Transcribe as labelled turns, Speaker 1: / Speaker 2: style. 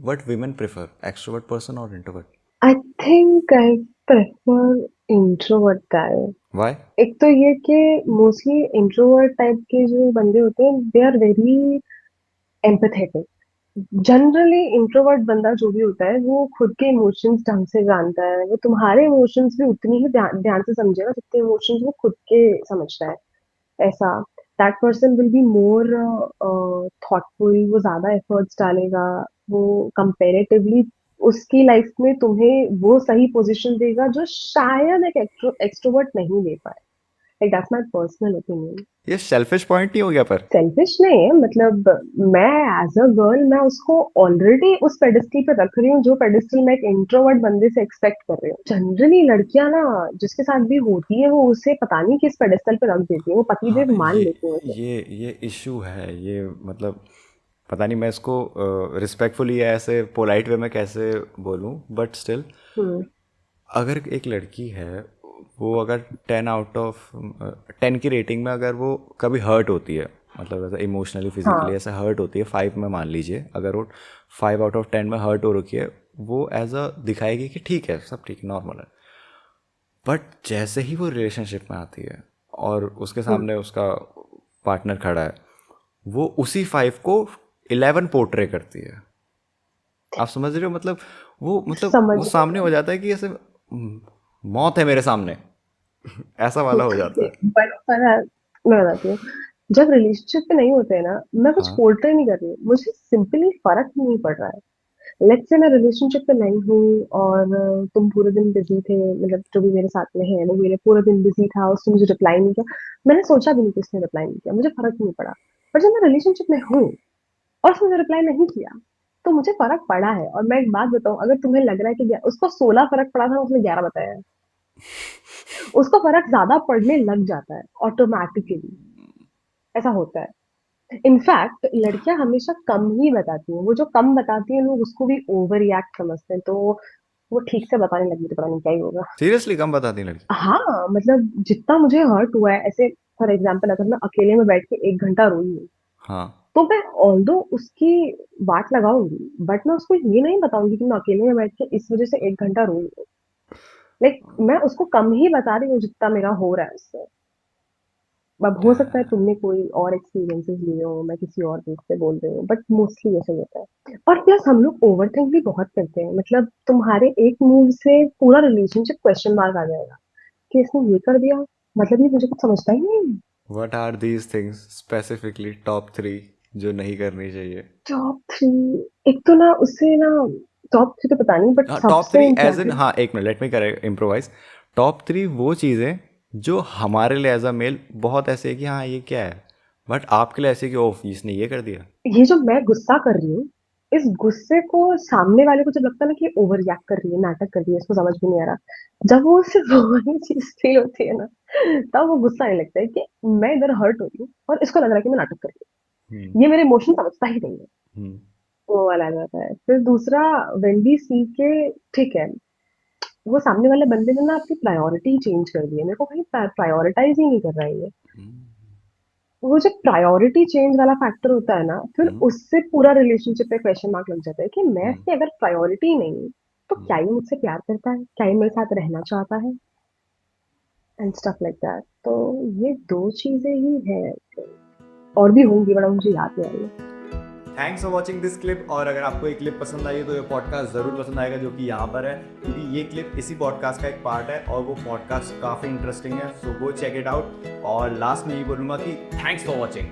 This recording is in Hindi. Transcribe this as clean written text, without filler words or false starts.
Speaker 1: what women prefer, extrovert person or introvert?
Speaker 2: I think I prefer introvert guy.
Speaker 1: Why?
Speaker 2: एक तो ये कि मोस्टली इंट्रोवर्ट टाइप के जो बंदे होते हैं they are very empathetic. Generally introvert बंदा जो भी होता है वो खुद के इमोशंस ढंग से जानता है, वो तुम्हारे इमोशंस भी उतनी ही ध्यान ध्यान से समझेगा जितने इमोशंस वो खुद के समझता है. ऐसा that person will be more thoughtful, वो ज्यादा एफर्ट्स डालेगा, वो कंपेरेटिवली उसकी लाइफ में तुम्हें वो सही पोजीशन देगा जो शायद एक एक्सट्रोवर्ट नहीं दे पाए. Like that's my personal opinion.
Speaker 1: ये सेल्फिश पॉइंट नहीं हो गया पर?
Speaker 2: सेल्फिश नहीं है, मतलब मैं एज अ गर्ल मैं उसको ऑलरेडी उस पेडिस्टल पे रख रही हूँ जो पेडिस्टल मैं एक इंट्रोवर्ट बंदे से एक्सपेक्ट कर रही हूँ. जनरली लड़कियां ना जिसके साथ भी होती है वो उसे पता नहीं किस पेडिस्टल पे रख देती है, वो
Speaker 1: हाँ,
Speaker 2: पतिदेव मान
Speaker 1: ये
Speaker 2: लेती है उसे.
Speaker 1: ये ये इशू है ये, मतलब पता नहीं मैं इसको रिस्पेक्टफुली या ऐसे पोलाइट वे में कैसे बोलूँ, बट स्टिल
Speaker 2: हम्म.
Speaker 1: अगर एक लड़की है, वो अगर 10 की रेटिंग में अगर वो कभी हर्ट होती है, मतलब ऐसा इमोशनली फिजिकली
Speaker 2: हाँ.
Speaker 1: ऐसा हर्ट होती है 5 में, मान लीजिए अगर वो 5/10 में हर्ट हो रखी है, वो एज अ दिखाएगी कि ठीक है, सब ठीक नॉर्मल है. बट जैसे ही वो रिलेशनशिप में आती है और उसके
Speaker 2: हम्म.
Speaker 1: सामने उसका पार्टनर खड़ा है, वो उसी 5 को 11 पोर्ट्रे करती है. आप समझ रहे हो?
Speaker 2: समझ
Speaker 1: वो
Speaker 2: रही
Speaker 1: सामने
Speaker 2: हूँ.
Speaker 1: हो जाता है कि ऐसे मौत है मेरे सामने, ऐसा वाला हो जाता है.
Speaker 2: पर मैं बताती हूँ, जब रिलेशनशिप पे नहीं होते हैं ना, मैं कुछ
Speaker 1: हाँ.
Speaker 2: पोर्ट्रे नहीं कर रही हूँ, मुझे सिंपली फर्क नहीं पड़ रहा है. लेट्स से मैं रिलेशनशिप में नहीं हूँ और तुम पूरे दिन बिजी थे, मतलब जो भी मेरे साथ में है वो मेरे पूरे दिन बिजी था, उसने मुझे रिप्लाई नहीं किया, मैंने सोचा भी नहीं कि उसने रिप्लाई नहीं किया, मुझे फर्क नहीं पड़ा. पर जब मैं रिलेशनशिप में हूँ और उसने मुझे रिप्लाई नहीं किया तो मुझे फर्क पड़ा है. और मैं एक बात बताऊं, अगर तुम्हें लग रहा है कि उसको 16 फर्क पड़ा था, उसने 11 बताया है, उसको फर्क ज्यादा पड़ने लग जाता है ऑटोमेटिकली. ऐसा होता है. इनफैक्ट लड़कियां हमेशा कम ही बताती हैं, वो जो कम बताती हैं लोग उसको भी ओवर रिएक्ट समझते हैं, तो वो ठीक से बताने लगी तो पता नहीं क्या ही होगा.
Speaker 1: सीरियसली कम बताती है लड़की?
Speaker 2: हाँ, मतलब जितना मुझे हर्ट हुआ है, ऐसे फॉर एग्जाम्पल अगर मैं अकेले में बैठ के 1 घंटा रोई हूँ
Speaker 1: हाँ.
Speaker 2: तो मैं ऑल्दो उसकी बात लगाऊंगी, बट मैं उसको ये नहीं बताऊंगी कि मैं अकेले में बैठ के इस वजह से 1 घंटा रोई हूँ. लाइक मैं उसको कम ही बता रही हूँ जितना मेरा हो रहा है उससे. अब हो सकता है तुमने कोई और एक्सपीरियंसेस लिए हो, मैं किसी और चीज से बोल रही हूँ, बट मोस्टली ऐसा ही होता है. और प्लस हम लोग ओवर थिंक भी बहुत करते हैं, मतलब तुम्हारे एक मूव से पूरा रिलेशनशिप क्वेश्चन मार्क आ जाएगा कि इसने ये कर दिया, मतलब ये मुझे कुछ समझता ही नहीं.
Speaker 1: What are these things specifically, top 3 जो नहीं करनी चाहिए?
Speaker 2: Top three. एक तो ना उससे ना, टॉप थ्री तो पता नहीं बट
Speaker 1: हाँ, टॉप
Speaker 2: सबसे
Speaker 1: 3 एज इन,
Speaker 2: इम्पोर्टेंट.
Speaker 1: हाँ, एक minute, let me correct, improvise. Top 3 वो चीज़ें जो हमारे लिए एज अ मेल बहुत ऐसे है कि हाँ ये क्या है, बट आपके लिए ऐसे कि ओह इसने ये कर दिया.
Speaker 2: ये जो मैं गुस्सा कर रही हूँ, इस गुस्से को सामने वाले को जब लगता है ना कि ओवर रिएक्ट कर रही है, नाटक कर रही है, इसको समझ भी नहीं आ रहा, जब वो सिर्फ वही चीज फील होती है ना, तब वो गुस्सा नहीं लगता है कि मैं इधर हर्ट हो रही हूँ और इसको लग रहा है कि मैं नाटक कर रही
Speaker 1: हम्म.
Speaker 2: हूँ, ये मेरे इमोशन समझता ही नहीं है.
Speaker 1: हम्म.
Speaker 2: वो वाला आ जाता है. फिर दूसरा, वेंडी सी के, ठीक है, वो सामने वाले बंदे ने ना अपनी प्रायोरिटी चेंज कर दी है, मेरे को कहीं प्रायोरिटाइज ही नहीं कर रहा है ये. वो जो प्रायोरिटी चेंज वाला फैक्टर होता है ना, फिर
Speaker 1: हम्म.
Speaker 2: उससे पूरा रिलेशनशिप पे क्वेश्चन मार्क लग जाता है कि मैं
Speaker 1: हम्म.
Speaker 2: इसकी अगर प्रायोरिटी नहीं तो क्या ये मुझसे प्यार करता है, क्या ये मेरे साथ रहना चाहता है, एंड स्टफ लाइक दैट. तो ये दो चीजें ही हैं, और भी होंगी बड़ा मुझे याद नहीं आ रही है.
Speaker 1: Thanks for watching this clip. और अगर आपको ये क्लिप पसंद आई है तो ये पॉडकास्ट ज़रूर पसंद आएगा, जो कि यहाँ पर है, क्योंकि ये क्लिप इसी पॉडकास्ट का एक पार्ट है और वो पॉडकास्ट काफ़ी इंटरेस्टिंग है. सो गो चेक इट आउट. और लास्ट में ये बोलूँगा कि थैंक्स फॉर वॉचिंग.